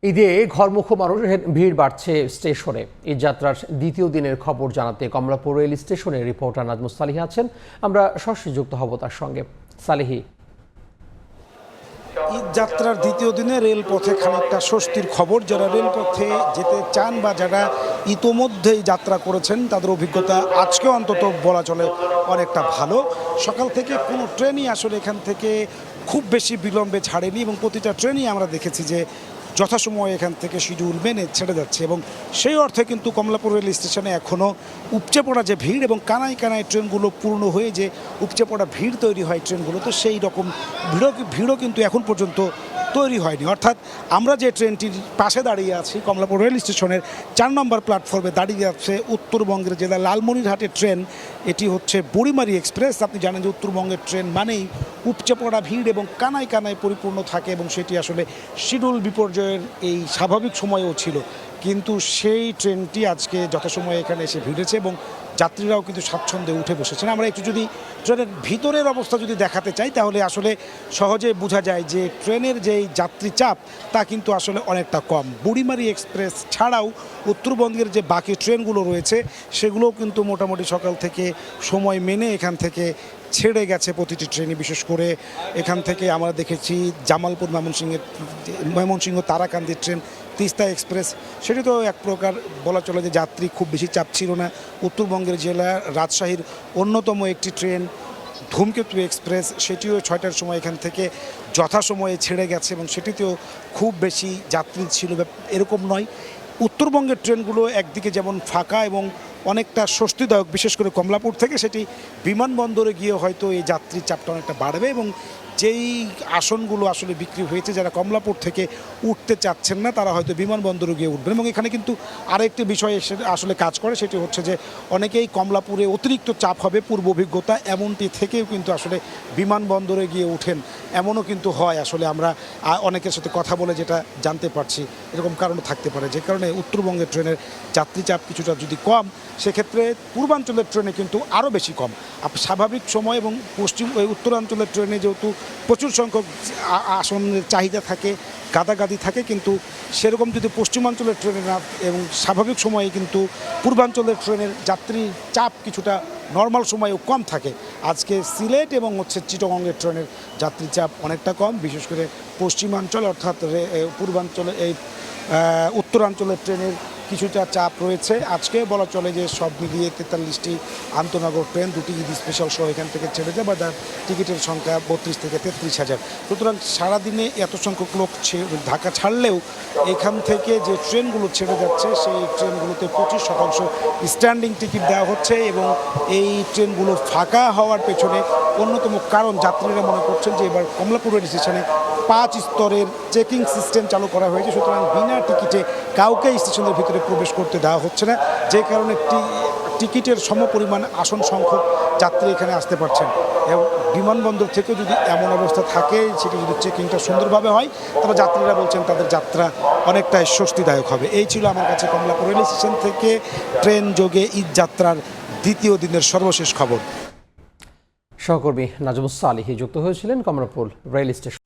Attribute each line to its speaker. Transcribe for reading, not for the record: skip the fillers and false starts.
Speaker 1: ঈদে ঘরমুখো মানুষের ভিড় বাড়ছে স্টেশনে। ঈদ যাত্রার দ্বিতীয় দিনের খবর জানাতে কমলাপুর রেল স্টেশনে রিপোর্টার নাজমুস সালিহী আছেন। আমরা সরাসরি যুক্ত হব তার সঙ্গে। সালিহী,
Speaker 2: ঈদ যাত্রার দ্বিতীয় দিনে রেলপথে খানিকটা স্বস্তির খবর। যারা রেলপথে যেতে চান বা যারা ইতোমধ্যেই যাত্রা করেছেন তাদের অভিজ্ঞতা আজকেও অন্তত বলা চলে অনেকটা ভালো। সকাল থেকে কোনো ট্রেনই আসলে এখান থেকে খুব বেশি বিলম্বে ছাড়েনি এবং প্রতিটা ট্রেনই আমরা দেখেছি যে যথাসময়ে এখান থেকে শিডিউল মেনে ছেড়ে যাচ্ছে এবং সেই অর্থে কিন্তু কমলাপুর রেল স্টেশনে এখনও উপচে পড়া যে ভিড় এবং কানায় কানায় ট্রেনগুলো পূর্ণ হয়ে যে উপচে পড়া ভিড় তৈরি হয় ট্রেনগুলো, তো সেই রকম ভিড়ও কিন্তু এখন পর্যন্ত তৈরি হয়নি। অর্থাৎ আমরা যে ট্রেনটির পাশে দাঁড়িয়ে আছি কমলাপুর রেল স্টেশনের 4 নম্বর প্ল্যাটফর্মে দাঁড়িয়ে যাচ্ছে উত্তরবঙ্গের জেলা লালমনিরহাটের ট্রেন। এটি হচ্ছে বুড়িমারি এক্সপ্রেস। আপনি জানেন যে উত্তরবঙ্গের ট্রেন মানেই উপচে পড়া ভিড় এবং কানায় কানায় পরিপূর্ণ থাকে এবং সেটি আসলে শিডিউল বিপর্যয়ের এই স্বাভাবিক সময়েও ছিল। কিন্তু সেই ট্রেনটি আজকে যথাসময়ে এখানে এসে ভিড়েছে এবং যাত্রীরাও কিন্তু স্বাচ্ছন্দ্যে উঠে বসেছেন। আমরা একটু যদি ট্রেনের ভিতরের অবস্থা যদি দেখাতে চাই তাহলে আসলে সহজে বোঝা যায় যে ট্রেনের যেই যাত্রী চাপ তা কিন্তু আসলে অনেকটা কম। বুড়িমারি এক্সপ্রেস ছাড়াও উত্তরবঙ্গের যে বাকি ট্রেনগুলো রয়েছে সেগুলোও কিন্তু মোটামুটি সকাল থেকে সময় মেনে এখান থেকে ছেড়ে গেছে প্রতিটি ট্রেনে। বিশেষ করে এখান থেকে আমরা দেখেছি জামালপুর ময়মনসিংহ তারাকান্দির ট্রেন তিস্তা এক্সপ্রেস, সেটি তো এক প্রকার বলা চলে যে যাত্রী খুব বেশি চাপ ছিল না। উত্তরবঙ্গের জেলা রাজশাহীর অন্যতম একটি ট্রেন ধূমকেতু এক্সপ্রেস, সেটিও 6টার সময় এখান থেকে যথাসময়ে ছেড়ে গেছে এবং সেটিতেও খুব বেশি যাত্রী ছিল এরকম নয়। উত্তরবঙ্গের ট্রেনগুলো একদিকে যেমন ফাঁকা এবং অনেকটা স্বস্তিদায়ক, বিশেষ করে কমলাপুর থেকে সেটি বিমানবন্দরে গিয়ে হয়তো এই যাত্রীর চাপটা অনেকটা বাড়বে এবং যেই আসনগুলো আসলে বিক্রি হয়েছে, যারা কমলাপুর থেকে উঠতে চাচ্ছেন না তারা হয়তো বিমানবন্দরে গিয়ে উঠবেন। এবং এখানে কিন্তু আরেকটি বিষয় আসলে কাজ করে, সেটি হচ্ছে যে অনেকেই কমলাপুরে অতিরিক্ত চাপ হবে পূর্ব অভিজ্ঞতা এমনটি থেকেও কিন্তু আসলে বিমানবন্দরে গিয়ে উঠেন, এমনও কিন্তু হয়। আসলে আমরা অনেকের সাথে কথা বলে যেটা জানতে পারছি এরকম কারণও থাকতে পারে, যে কারণে উত্তরবঙ্গের ট্রেনের যাত্রী চাপ কিছুটা যদি কম, সেক্ষেত্রে পূর্বাঞ্চলের ট্রেনে কিন্তু আরও বেশি কম। স্বাভাবিক সময় এবং উত্তরাঞ্চলের ট্রেনে যেহেতু প্রচুর সংখ্যক আসনের চাহিদা থাকে, গাদাগাদি থাকে, কিন্তু সেরকম যদি পশ্চিমাঞ্চলের ট্রেনে না এবং স্বাভাবিক সময়ে কিন্তু পূর্বাঞ্চলের ট্রেনের যাত্রীর চাপ কিছুটা নর্মাল সময়েও কম থাকে। আজকে সিলেট এবং চিটাগংয়ের ট্রেনের যাত্রী চাপ অনেকটা কম, বিশেষ করে পশ্চিমাঞ্চল অর্থাৎ পূর্বাঞ্চলে এই উত্তরাঞ্চলের ট্রেনের কিছুটা চাপ রয়েছে। আজকে বলা চলে যে সব মিলিয়ে 43টি আন্তনগর ট্রেন, 2টি ঈদ স্পেশাল সহ এখান থেকে ছেড়ে যায় বা যার টিকিটের সংখ্যা 32 থেকে 33,000। সুতরাং সারাদিনে এত সংখ্যক লোক ঢাকা ছাড়লেও এখান থেকে যে ট্রেনগুলো ছেড়ে যাচ্ছে সেই ট্রেনগুলোতে 25% স্ট্যান্ডিং টিকিট দেওয়া হচ্ছে এবং এই ট্রেনগুলো ফাঁকা হওয়ার পেছনে অন্যতম কারণ যাত্রীরা মনে করছেন যে এবার কমলাপুর রেল স্টেশনে 5 স্তরের চেকিং সিস্টেম চালু করা হয়েছে। সুতরাং বিনা টিকিটে কাউকে স্টেশনের ভিতরে প্রবেশ করতে দেওয়া হচ্ছে না, যে কারণে টিকিটের সমপরিমাণ আসন সংখ্যক যাত্রী এখানে আসতে পারছেন। এবং বিমানবন্দর থেকেও যদি এমন অবস্থা থাকে, সেটি যদি চেকিংটা সুন্দরভাবে হয়, তবে যাত্রীরা বলছেন তাদের যাত্রা অনেকটাই স্বস্তিদায়ক হবে। এই ছিল আমার কাছে কমলাপুর রেল স্টেশন থেকে ট্রেন যোগে ঈদ যাত্রার দ্বিতীয় দিনের সর্বশেষ খবর।
Speaker 1: সহকর্মী নাজমুস সালিহী যুক্ত হয়েছিলেন কমলাপুর রেল স্টেশন।